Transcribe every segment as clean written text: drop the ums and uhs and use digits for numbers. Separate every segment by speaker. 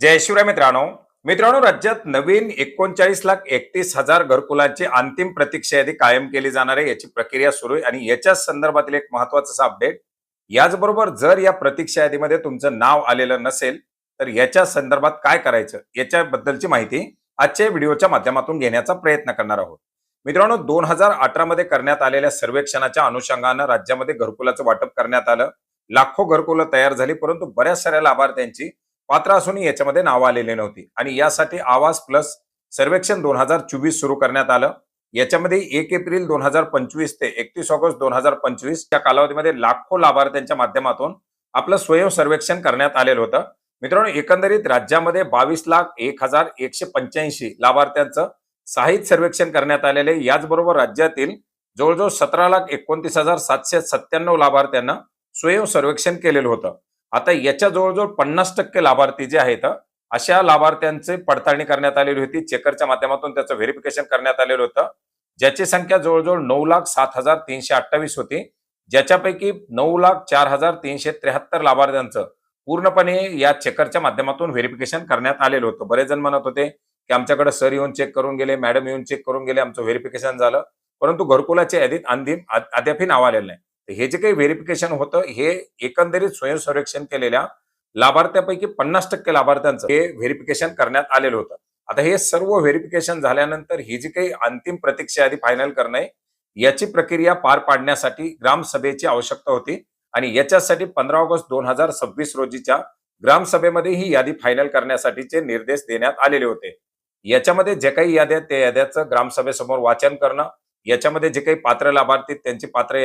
Speaker 1: जय शिवराय मित्रांनो. राज्यात नवीन 39,31,000 घरकुलांची अंतिम प्रतीक्षा यादी कायम केली जाणार आहे. याची प्रक्रिया सुरू आहे आणि याच्याच संदर्भातील एक महत्वाचा अपडेट. याचबरोबर जर या प्रतीक्षा यादीमध्ये तुमचं नाव आलेलं नसेल तर याच्या संदर्भात काय करायचं याच्याबद्दलची माहिती आजच्या व्हिडिओच्या माध्यमातून घेण्याचा प्रयत्न करणार आहोत. मित्रांनो, 2018 मध्ये करण्यात आलेल्या सर्वेक्षणाच्या अनुषंगानं राज्यामध्ये घरकुलाचं वाटप करण्यात आलं. लाखो घरकुलं तयार झाली, परंतु बऱ्याच साऱ्या लाभार्थ्यांची पात्र असूनही याच्यामध्ये नाव आलेली नव्हती आणि यासाठी आवास प्लस सर्वेक्षण 2024 सुरू करण्यात आलं. याच्यामध्ये 1 एप्रिल 2025 ते 31 ऑगस्ट 2025 या कालावधीमध्ये लाखो लाभार्थ्यांच्या माध्यमातून आपलं स्वयं सर्वेक्षण करण्यात आलेलं होतं. मित्रांनो, एकंदरीत राज्यामध्ये 22,01,185 लाभार्थ्यांचं साहित्य सर्वेक्षण करण्यात आलेले. याचबरोबर राज्यातील जवळजवळ 17,29,797 लाभार्थ्यांना स्वयं सर्वेक्षण केलेलं होतं. आता याच्या जवळजवळ 50% लाभार्थी जे आहेत अशा लाभार्थ्यांचे पडताळणी करण्यात आलेली होती. चेकरच्या माध्यमातून त्याचं व्हेरिफिकेशन करण्यात आलेलं होतं, ज्याची संख्या जवळजवळ 9,07,328 होती, ज्याच्यापैकी 9,04,373 लाभार्थ्यांचं पूर्णपणे या चेकरच्या माध्यमातून व्हेरिफिकेशन करण्यात आलेलं होतं. बरेच जण म्हणत होते की आमच्याकडे सर येऊन चेक करून गेले, मॅडम येऊन चेक करून गेले, आमचं व्हेरिफिकेशन झालं, परंतु घरकुलाच्या यादीत अद्यापही नाव आलेलं नाही. हे जे काही व्हेरिफिकेशन होतं हे एकंदरीत स्वयं सर्वेक्षण केलेल्या लाभार्थ्यापैकी 50% लाभार्थ्यांचं हे व्हेरिफिकेशन करण्यात आलेलं होतं. आता हे सर्व व्हेरिफिकेशन झाल्यानंतर ही जी काही अंतिम प्रतीक्षा यादी फायनल करणे याची प्रक्रिया पार पाडण्यासाठी ग्रामसभेची आवश्यकता होती आणि याच्यासाठी 15 ऑगस्ट 2026 रोजीच्या ग्रामसभेमध्ये ही यादी फायनल करण्यासाठीचे निर्देश देण्यात आलेले होते. याच्यामध्ये जे काही याद्या त्या याद्याचं ग्रामसभेसमोर वाचन करणं, याच्यामध्ये जे काही पात्र लाभार्थी त्यांची पात्र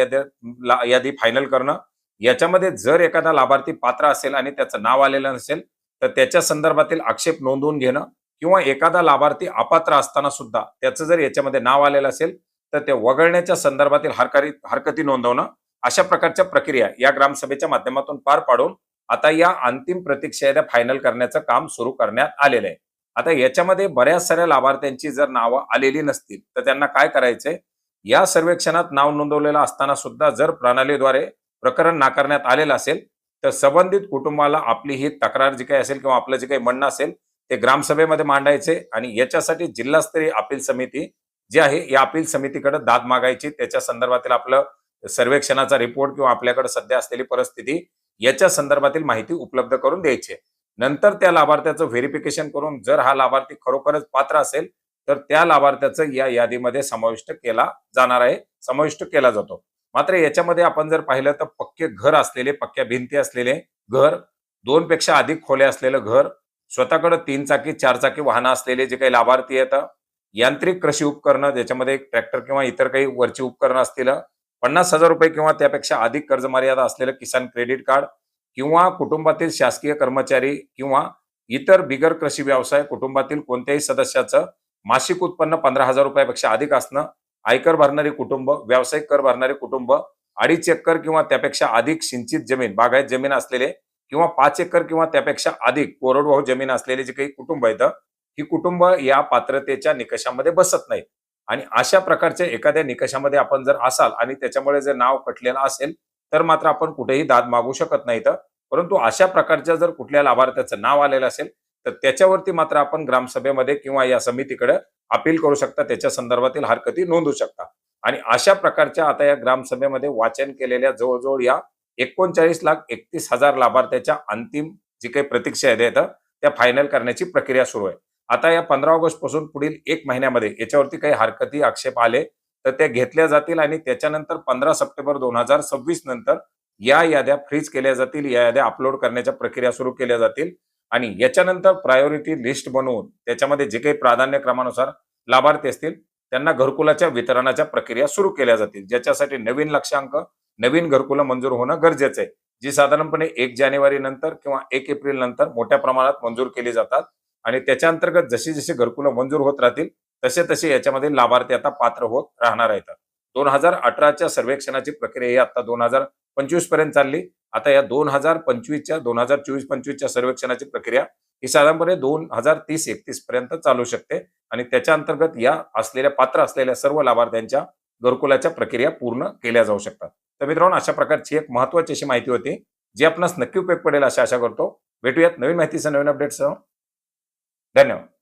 Speaker 1: यादी फायनल करणं, याच्यामध्ये जर एखादा लाभार्थी पात्र असेल आणि त्याचं नाव आलेलं नसेल तर त्याच्या संदर्भातील आक्षेप नोंदवून घेणं, किंवा एखादा लाभार्थी अपात्र असताना सुद्धा त्याचं जर याच्यामध्ये नाव आलेलं असेल तर ते वगळण्याच्या संदर्भातील हरकती नोंदवणं, अशा प्रकारच्या प्रक्रिया या ग्रामसभेच्या माध्यमातून पार पाडून आता या अंतिम प्रतीक्षा याद्या फायनल करण्याचं काम सुरू करण्यात आलेलं आहे. आता याच्यामध्ये बऱ्याच साऱ्या लाभार्थ्यांची जर नावं आलेली नसतील तर त्यांना काय करायचंय, या सर्वेक्षणात नाव नोंदवलेलं असताना सुद्धा जर प्रणालीद्वारे प्रकरण नाकारण्यात आलेलं असेल तर संबंधित कुटुंबाला आपली ही तक्रार जी काही असेल किंवा आपलं जे काही म्हणणं असेल ते ग्रामसभेमध्ये मांडायचे आणि याच्यासाठी जिल्हास्तरीय अपील समिती जी आहे या अपील समितीकडे दाद मागायची. त्याच्या संदर्भातील आपलं सर्वेक्षणाचा रिपोर्ट किंवा आपल्याकडे सध्या असलेली परिस्थिती याच्या संदर्भातील माहिती उपलब्ध करून द्यायची. नंतर त्या लाभार्थ्याचं व्हेरिफिकेशन करून जर हा लाभार्थी खरोखरच पात्र असेल तर त्या लाभार्थ्याचं या यादीमध्ये समाविष्ट केला जाणार आहे, समाविष्ट केला जातो. मात्र याच्यामध्ये आपण जर पाहिलं तर पक्के घर असलेले, पक्क्या भिंती असलेले घर, 2 पेक्षा अधिक खोल्या असलेलं घर, स्वतःकडे 3 चाकी 4 चाकी वाहनं असलेले जे काही लाभार्थी आहेत, यांत्रिक कृषी उपकरणं ज्याच्यामध्ये ट्रॅक्टर किंवा इतर काही वरची उपकरणं असतील, 50,000 रुपये किंवा त्यापेक्षा अधिक कर्ज मर्यादा असलेलं किसान क्रेडिट कार्ड, किंवा कुटुंबातील शासकीय कर्मचारी किंवा इतर बिगर कृषी व्यवसाय कुटुंबातील कोणत्याही सदस्याचं मासिक उत्पन्न 15,000 रुपयापेक्षा अधिक असणं, आयकर भरणारे कुटुंब, व्यावसायिक कर भरणारे कुटुंब, 2.5 एकर किंवा त्यापेक्षा अधिक सिंचित जमीन, बागायत जमीन असलेले किंवा 5 एकर किंवा त्यापेक्षा अधिक कोरडवाहू जमीन असलेले जे काही कुटुंब आहेत, ही कुटुंब या पात्रतेच्या निकषामध्ये बसत नाहीत. आणि अशा प्रकारच्या एखाद्या निकषामध्ये आपण जर असाल आणि त्याच्यामुळे जर नाव कटलेलं असेल तर मात्र आपण कुठेही दाद मागू शकत नाहीत. परंतु अशा प्रकारच्या जर कुठल्या लाभार्थ्याचं नाव आलेलं असेल तर त्याच्यावरती मात्र आपण ग्रामसभेमध्ये किंवा या समितीकडे अपील करू शकता, त्याच्या संदर्भातील हरकती नोंदवू शकता. आणि अशा प्रकारच्या आता या ग्रामसभेमध्ये वाचन केलेल्या जवळजवळ या 39,31,000 लाभार्थ्याच्या अंतिम जी काही प्रतीक्षा याद्या आहेत त्या फायनल करण्याची प्रक्रिया सुरू आहे. आता या 15 ऑगस्ट पासून पुढील 1 महिन्यामध्ये याच्यावरती काही हरकती आक्षेप आले तर त्या घेतल्या जातील आणि त्याच्यानंतर 15 सप्टेंबर 2026 नंतर या याद्या फ्रीज केल्या जातील, या याद्या अपलोड करण्याच्या प्रक्रिया सुरू केल्या जातील आणि याच्यानंतर प्रायोरिटी लिस्ट बनवून त्याच्यामध्ये जे काही प्राधान्य क्रमानुसार लाभार्थी असतील त्यांना घरकुलाच्या वितरणाच्या प्रक्रिया सुरू केल्या जातील, ज्याच्यासाठी नवीन लक्ष्यांक, नवीन घरकुलं मंजूर होणं गरजेचं आहे, जी साधारणपणे 1 जानेवारी नंतर किंवा 1 एप्रिल नंतर मोठ्या प्रमाणात मंजूर केली जातात. आणि त्याच्या अंतर्गत जशी जशी घरकुलं मंजूर होत राहतील तसे तसे याच्यामध्ये लाभार्थी आता पात्र होत राहणार आहेत. 2018च्या सर्वेक्षणाची प्रक्रिया ही आता 2025 पर्यंत चालली. आता या 2025च्या 2024-25च्या सर्वेक्षणाची प्रक्रिया ही साधारणपणे 2030-31 पर्यंत चालू शकते आणि त्याच्या अंतर्गत या असलेल्या पात्र असलेल्या सर्व लाभार्थ्यांच्या घरकुलाच्या प्रक्रिया पूर्ण केल्या जाऊ शकतात. तर मित्रांनो, अशा प्रकारची एक महत्त्वाची अशी माहिती होती जी आपणास नक्की उपयोग पडेल अशा आशा करतो. भेटूयात नवीन माहितीसह, नवीन अपडेट्ससह. धन्यवाद.